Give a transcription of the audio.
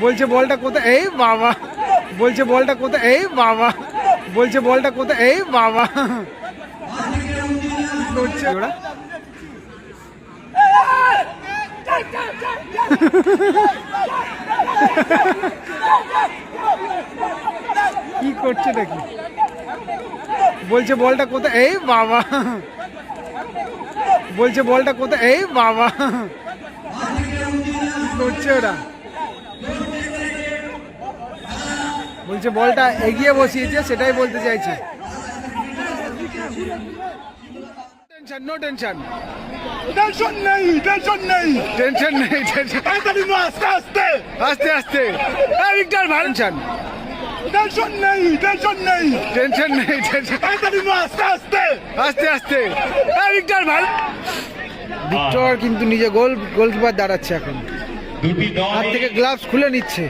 বলছে বলটা কোথায়, এই বাবা বলছে বলটা কোথায়, এই বাবা বলছে বলটা কোথায়, এই বাবা করছে ওরা। কি করছে নাকি, বলছে বলটা কোথায়, এই বাবা বলছে বলটা কোথায়, এই বাবা করছে ওরা। বলছে বলটা এগিয়ে বসিয়েছে, সেটাই বলতে চাইছে। টেনশন, নো টেনশন, টেনশন নেই, টেনশন নেই, টেনশন নেই, টেনশন তাড়াতাড়ি না, আস্তে আস্তে, আস্তে আস্তে। ভিক্টর ভালো, টেনশন নেই, টেনশন নেই, টেনশন নেই, টেনশন তাড়াতাড়ি না, আস্তে আস্তে, আস্তে আস্তে। ভিক্টর ভালো। ভিক্টর কিন্তু নিজে গোলকিপার দাঁড়াচ্ছে এখন, দুটি দল হাত থেকে গ্লাভস খুলে নিচ্ছে।